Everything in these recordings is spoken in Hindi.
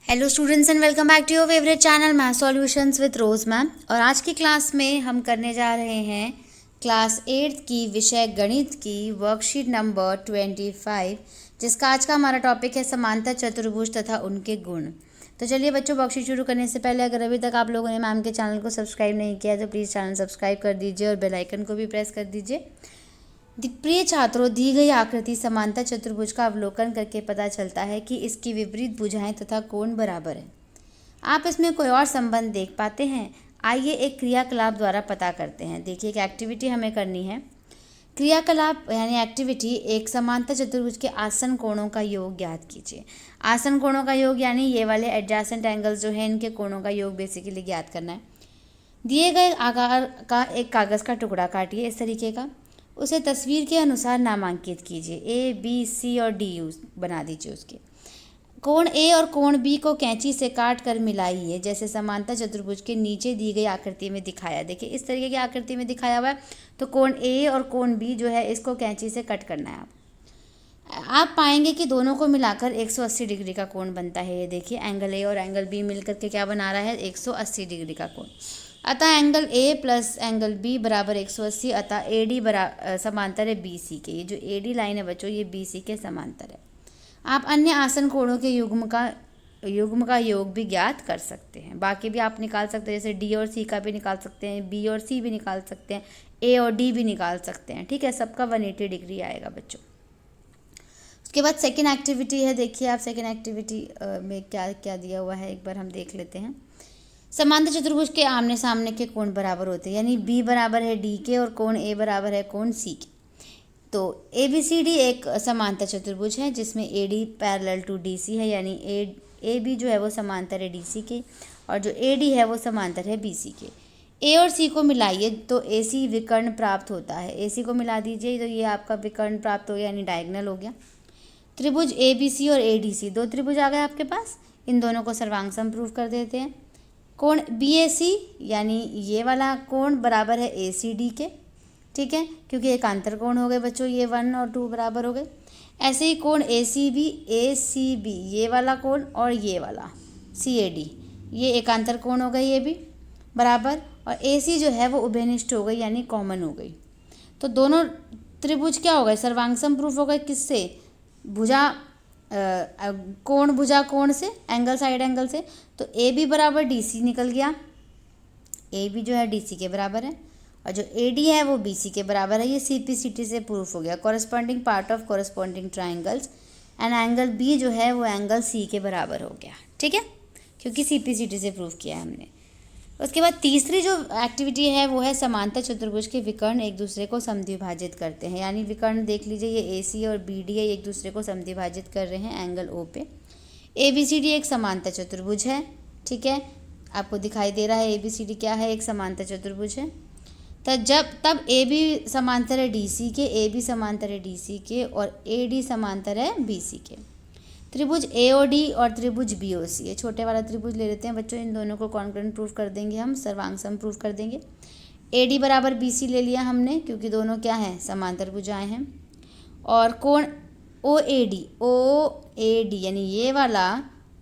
Hello students and welcome back to your favourite channel math solutions with Rose ma'am. और आज की क्लास में हम करने जा रहे हैं क्लास 8 की विषय गणित की वर्कशीट नंबर 25, जिसका आज का हमारा टॉपिक है समांतर चतुर्भुज तथा उनके गुण। तो चलिए बच्चों, वर्कशीट शुरू करने से पहले अगर अभी तक आप लोगों ने मैम के चैनल को सब्सक्राइब नहीं किया तो प्लीज़ चैनल सब्सक्राइब कर दीजिए और बेल आइकन को भी प्रेस कर दीजिए। प्रिय छात्रों, दी गई आकृति समांतर चतुर्भुज का अवलोकन करके पता चलता है कि इसकी विपरीत भुजाएं तथा कोण बराबर है। आप इसमें कोई और संबंध देख पाते हैं? आइए एक क्रियाकलाप द्वारा पता करते हैं। देखिए, एक एक्टिविटी हमें करनी है। क्रियाकलाप यानी एक्टिविटी, एक समांतर चतुर्भुज के आसन कोणों का योग ज्ञात कीजिए। आसन कोणों का योग यानी ये वाले एडजेसेंट एंगल्स जो है, इनके कोणों का योग बेसिकली ज्ञात करना है। दिए गए आकार का एक कागज़ का टुकड़ा काटिए इस तरीके का, उसे तस्वीर के अनुसार नामांकित कीजिए। ए, बी, सी और डी यू बना दीजिए उसके। कोण ए और कोण बी को कैंची से काट कर मिलाइए, जैसे समांतर चतुर्भुज के नीचे दी गई आकृति में दिखाया। देखिए, इस तरीके की आकृति में दिखाया हुआ है, तो कोण ए और कोण बी जो है, इसको कैंची से कट करना है। आप पाएंगे कि दोनों को मिलाकर 180 डिग्री का कोण बनता है। ये देखिए, एंगल ए और एंगल बी मिलकर के क्या बना रहा है? 180 डिग्री का कोण। अतः angle A plus angle B बराबर 180, अतः ए डी समांतर है बी सी के। ये जो ए डी लाइन है बच्चों, ये बी सी के समांतर है। आप अन्य आसन कोणों के युग्म का योग भी ज्ञात कर सकते हैं। बाकी भी आप निकाल सकते हैं, जैसे डी और सी का भी निकाल सकते हैं, बी और सी भी निकाल सकते हैं, ए और डी भी निकाल सकते हैं। ठीक है, सबका 180 डिग्री आएगा बच्चों। उसके बाद सेकेंड एक्टिविटी है। देखिए आप, सेकेंड एक्टिविटी में क्या क्या दिया हुआ है, एक बार हम देख लेते हैं। समांतर चतुर्भुज के आमने सामने के कोण बराबर होते हैं, यानी बी बराबर है डी के और कोण ए बराबर है कोण सी के। तो ए बी सी डी एक समांतर चतुर्भुज है जिसमें A D parallel to D C है, यानी ए बी जो है वो समांतर है डी सी के, और जो ए डी है वो समांतर है बी सी के। ए और सी को मिलाइए तो ए सी विकर्ण प्राप्त होता है। ए सी को मिला दीजिए तो ये आपका विकर्ण प्राप्त हो गया, यानी डायगोनल हो गया। त्रिभुज ए बी सी और ए डी सी, दो त्रिभुज आ गए आपके पास। इन दोनों को सर्वांग समप्रूफ कर देते हैं। कोण बी ए सी यानी ये वाला कोण बराबर है ए सी डी के। ठीक है, क्योंकि एकांतर कोण हो गए बच्चों, ये 1 और 2 बराबर हो गए। ऐसे ही कोण ए सी बी, ये वाला कोण और ये वाला सी ए डी, ये एकांतर कोण हो गए, ये भी बराबर। और ए सी जो है वो उभयनिष्ठ हो गई, यानी कॉमन हो गई। तो दोनों त्रिभुज क्या हो गए? सर्वांग समप्रूफ हो गए। किससे? भुजा कोण भुजा कोण से, एंगल साइड एंगल से। तो ए बी बराबर डी सी निकल गया, ए बी जो है डी सी के बराबर है, और जो ए डी है वो बी सी के बराबर है। ये सी पी सी टी से प्रूफ हो गया, corresponding part of corresponding triangles, and angle B जो है वो एंगल सी के बराबर हो गया। ठीक है, क्योंकि सी पी सी टी से प्रूफ किया है हमने। उसके बाद तीसरी जो एक्टिविटी है वो है समांतर चतुर्भुज के विकर्ण एक दूसरे को समद्विभाजित करते हैं। यानी विकर्ण देख लीजिए, ये ए सी और बी डी है, एक दूसरे को समद्विभाजित कर रहे हैं एंगल ओ पे। ए बी सी डी एक समांतर चतुर्भुज है। ठीक है, आपको दिखाई दे रहा है ए बी सी डी क्या है? एक समांतर चतुर्भुज है। तब ए बी समांतर है डी सी के, ए बी समांतर है डी सी के, और ए डी समांतर है बी सी के। त्रिभुज ए ओ डी और त्रिभुज बी ओ सी, ये छोटे वाला त्रिभुज ले लेते हैं बच्चों। इन दोनों को कॉन्करेंट प्रूफ कर देंगे हम, सर्वांग सम प्रूफ कर देंगे। ए डी बराबर बी सी ले लिया हमने, क्योंकि दोनों क्या हैं? समांतर भुजाएं हैं। और कोण ओ ए डी यानी ये वाला,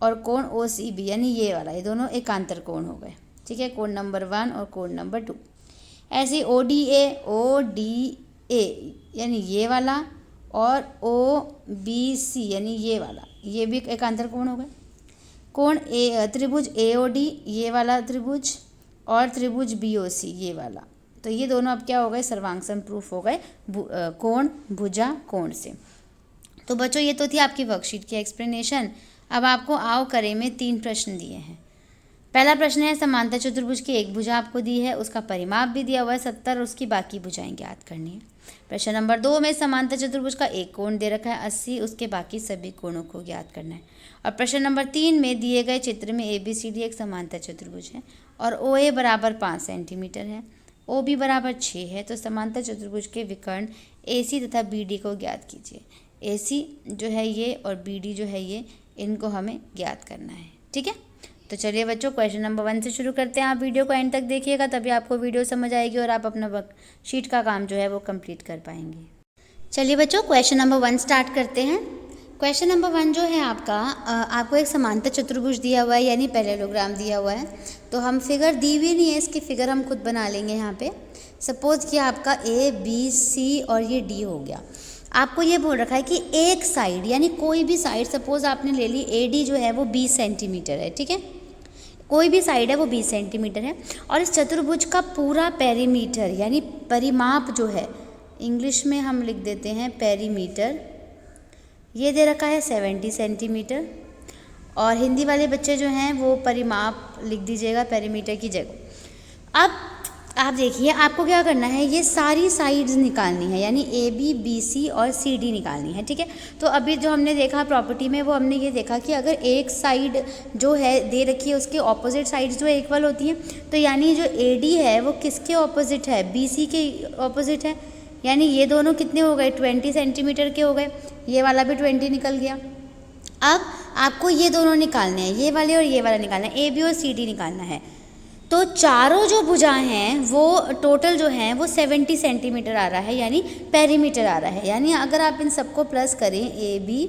और कोण ओ सी बी यानी ये वाला, ये दोनों एकांतर कोण हो गए। ठीक है, कोण नंबर 1 और कोण नंबर 2। ऐसे ओ डी ए यानी ये वाला, और ओ बी सी यानी ये वाला, ये भी एकांतर कोण हो गए। कोण त्रिभुज ए ओ डी, ये वाला त्रिभुज, और त्रिभुज बी ओ सी, ये वाला। तो ये दोनों अब क्या हो गए? सर्वांग समप्रूफ हो गए कोण भुजा कोण से। तो बच्चों, ये तो थी आपकी वर्कशीट की एक्सप्लेनेशन। अब आपको आओ करें में 3 प्रश्न दिए हैं। पहला प्रश्न है, समांतर चतुर्भुज की एक भुजा आपको दी है, उसका परिमाप भी दिया हुआ है 70, और उसकी बाकी भुजाएं ज्ञात करनी है। प्रश्न नंबर 2 में समांतर चतुर्भुज का एक कोण दे रखा है 80, उसके बाकी सभी कोणों को ज्ञात करना है। और प्रश्न नंबर 3 में दिए गए चित्र में ए बी सी डी एक समांतर चतुर्भुज है, और ओ ए बराबर 5 सेंटीमीटर है, ओ बी बराबर 6 है। तो समांतर चतुर्भुज के विकर्ण ए सी तथा बी डी को ज्ञात कीजिए। ए सी जो है ये, और बी डी जो है ये, इनको हमें ज्ञात करना है। ठीक है, तो चलिए बच्चों, क्वेश्चन नंबर 1 से शुरू करते हैं। आप वीडियो को एंड तक देखिएगा, तभी आपको वीडियो समझ आएगी और आप अपना वर्कशीट का काम जो है वो कंप्लीट कर पाएंगे। चलिए बच्चों, क्वेश्चन नंबर 1 स्टार्ट करते हैं। क्वेश्चन नंबर 1 जो है आपका, आपको एक समांतर चतुर्भुज दिया हुआ है यानी पैरेललोग्राम दिया हुआ है। तो हम फिगर दी हुई नहीं है, इसकी फिगर हम खुद बना लेंगे यहाँ पे। सपोज कि आपका ए बी सी और ये डी हो गया। आपको ये बोल रखा है कि एक साइड यानी कोई भी साइड, सपोज आपने ले ली ए डी जो है वो 20 सेंटीमीटर है, ठीक है, कोई भी साइड है वो 20 सेंटीमीटर है। और इस चतुर्भुज का पूरा पेरीमीटर यानी परिमाप जो है, इंग्लिश में हम लिख देते हैं पेरीमीटर, ये दे रखा है 70 सेंटीमीटर। और हिंदी वाले बच्चे जो हैं वो परिमाप लिख दीजिएगा पेरीमीटर की जगह। अब आप देखिए, आपको क्या करना है, ये सारी साइड्स निकालनी है यानी ए बी बी सी और सी डी निकालनी है, ठीक है। तो अभी जो हमने देखा प्रॉपर्टी में, वो हमने ये देखा कि अगर एक साइड जो है दे रखी है उसके ऑपोजिट साइड्स जो इक्वल होती हैं, तो यानी जो ए डी है वो किसके ऑपोजिट है, बी सी के ऑपोजिट है। यानी ये दोनों कितने हो गए, 20 सेंटीमीटर के हो गए, ये वाला भी 20 निकल गया। अब आपको ये दोनों निकालने हैं, ये वाले और ये वाला निकालना है, ए बी और सी डी निकालना है। तो चारों जो भुजाएं हैं वो टोटल जो हैं वो 70 सेंटीमीटर आ रहा है यानी पेरीमीटर आ रहा है। यानी अगर आप इन सबको प्लस करें, A B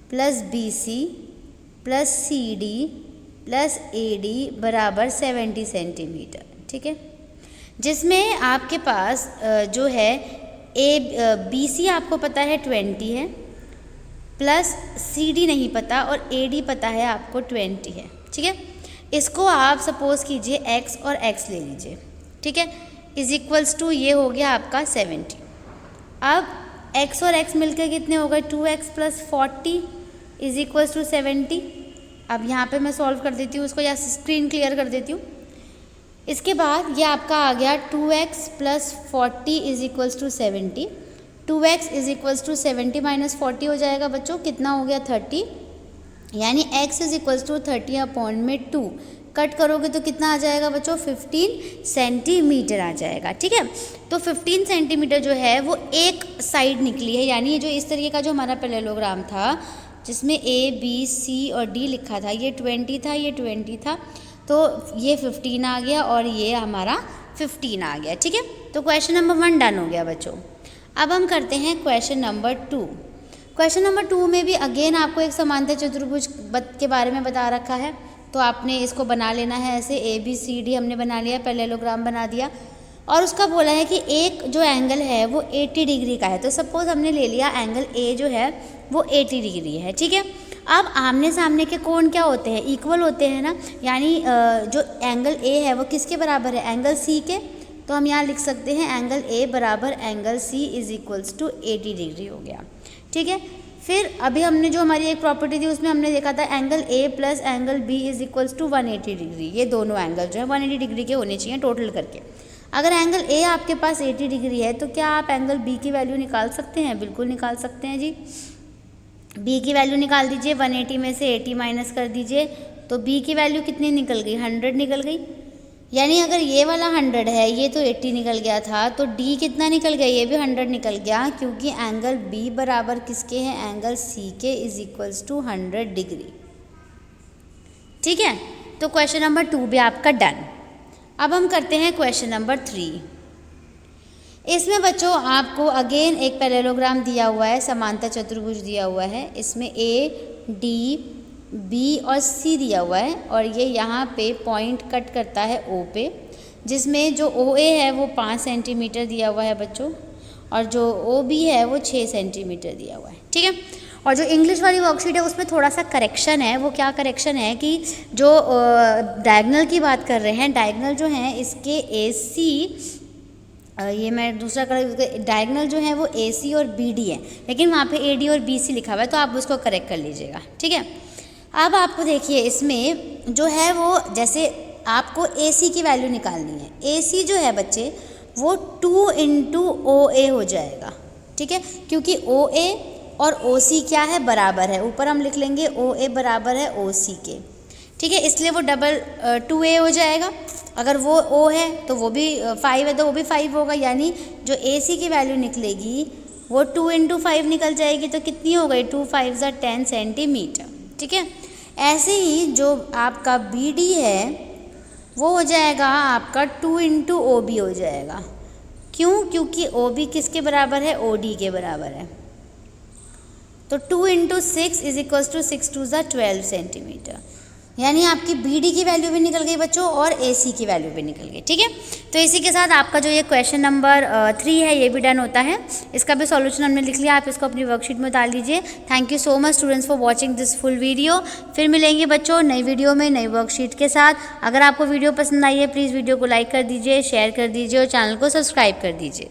plus B C plus C D plus A D बराबर 70 सेंटीमीटर, ठीक है। जिसमें आपके पास जो है बी सी आपको पता है 20 है, प्लस सी डी नहीं पता और ए डी पता है आपको 20 है, ठीक है। इसको आप सपोज कीजिए x और x ले लीजिए, ठीक है, इज इक्वल्स टू ये हो गया आपका 70। अब x और x मिलकर कितने हो गए, 2x plus 40 is equals to 70। अब यहाँ पे मैं सॉल्व कर देती हूँ उसको, या स्क्रीन क्लियर कर देती हूँ। इसके बाद ये आपका आ गया 2x plus 40 is equals to 70। 2x is equals to 70 minus 40 हो जाएगा बच्चों, कितना हो गया 30। यानी x is equals to 30 upon में 2 कट करोगे तो कितना आ जाएगा बच्चों, 15 सेंटीमीटर आ जाएगा, ठीक है। तो 15 सेंटीमीटर जो है वो एक साइड निकली है। यानी ये जो इस तरीके का जो हमारा पैरेललोग्राम था जिसमें a b c और d लिखा था, ये 20 था, ये 20 था, तो ये 15 आ गया और ये हमारा 15 आ गया, ठीक है। तो क्वेश्चन नंबर 1 डन हो गया बच्चों। अब हम करते हैं क्वेश्चन नंबर 2। क्वेश्चन नंबर 2 में भी अगेन आपको एक समांतर चतुर्भुज के बारे में बता रखा है। तो आपने इसको बना लेना है ऐसे, ए बी सी डी हमने बना लिया, पैरेललोग्राम बना दिया। और उसका बोला है कि एक जो एंगल है वो 80 डिग्री का है। तो सपोज हमने ले लिया एंगल ए जो है वो 80 डिग्री है, ठीक है। अब आमने सामने के कोण क्या होते हैं, इक्वल होते हैं ना। यानी जो एंगल ए है वो किसके बराबर है, एंगल सी के। तो हम यहाँ लिख सकते हैं एंगल ए बराबर angle C is equals to 80 degree हो गया, ठीक है। फिर अभी हमने जो हमारी एक प्रॉपर्टी थी उसमें हमने देखा था angle A plus angle B is equals to 180 degree. ये दोनों एंगल जो है 180 डिग्री के होने चाहिए टोटल करके। अगर एंगल ए आपके पास 80 डिग्री है तो क्या आप एंगल बी की वैल्यू निकाल सकते हैं, बिल्कुल निकाल सकते हैं जी। बी की वैल्यू निकाल दीजिए, 180 में से 80 माइनस कर दीजिए, तो बी की वैल्यू कितनी निकल गई, 100 निकल गई। यानी अगर ये वाला 100 है, ये तो 80 निकल गया था, तो डी कितना निकल गया, ये भी 100 निकल गया, क्योंकि एंगल बी बराबर किसके हैं, एंगल सी के इज इक्वल्स टू 100 डिग्री, ठीक है। तो क्वेश्चन नंबर 2 भी आपका डन। अब हम करते हैं क्वेश्चन नंबर 3। इसमें बच्चों आपको अगेन एक पैरेललोग्राम दिया हुआ है, समांतर चतुर्भुज दिया हुआ है। इसमें ए डी बी और सी दिया हुआ है और ये यहाँ पे पॉइंट कट करता है ओ पे, जिसमें जो ओ ए है वो 5 सेंटीमीटर दिया हुआ है बच्चों, और जो ओ बी है वो 6 सेंटीमीटर दिया हुआ है, ठीक है। और जो इंग्लिश वाली वर्कशीट है उसमें थोड़ा सा करेक्शन है। वो क्या करेक्शन है कि जो डायगनल की बात कर रहे हैं, डायगनल जो हैं इसके ए सी, ये मैं दूसरा कर, डायगनल जो है वो ए सी और बी डी है, लेकिन वहाँ पे ए डी और बी सी लिखा हुआ है, तो आप उसको करेक्ट कर लीजिएगा, ठीक है। अब आपको देखिए इसमें जो है वो, जैसे आपको ए सी की वैल्यू निकालनी है। ए सी जो है बच्चे वो 2 इंटू ओ ए हो जाएगा, ठीक है, क्योंकि ओ ए और ओ सी क्या है, बराबर है। ऊपर हम लिख लेंगे ओ ए बराबर है ओ सी के, ठीक है, इसलिए वो डबल 2a हो जाएगा। अगर वो o है तो वो भी 5 है तो वो भी 5 होगा। यानी जो ac की वैल्यू निकलेगी वो 2 इंटू 5 निकल जाएगी, तो कितनी हो गई, 2 5 10 सेंटीमीटर, ठीक है। ऐसे ही जो आपका bd है वो हो जाएगा आपका 2 इंटू ओ बी हो जाएगा। क्यों, क्योंकि ओ बी किसके बराबर है, ओ डी के बराबर है। तो 2 into 6 is equals to 6 two ज़ा 12 सेंटीमीटर। यानी आपकी बी डी की वैल्यू भी निकल गई बच्चों और ए सी की वैल्यू भी निकल गई। ठीक है, तो इसी के साथ आपका जो ये क्वेश्चन नंबर 3 है ये भी डन होता है। इसका भी सॉल्यूशन हमने लिख लिया, आप इसको अपनी वर्कशीट में डाल दीजिए। Thank you so much students for watching this full video. फिर मिलेंगे बच्चों नई वीडियो में नई वर्कशीट के साथ। अगर आपको वीडियो पसंद आई है प्लीज़ वीडियो को लाइक कर दीजिए, शेयर कर दीजिए और चैनल को सब्सक्राइब कर दीजिए।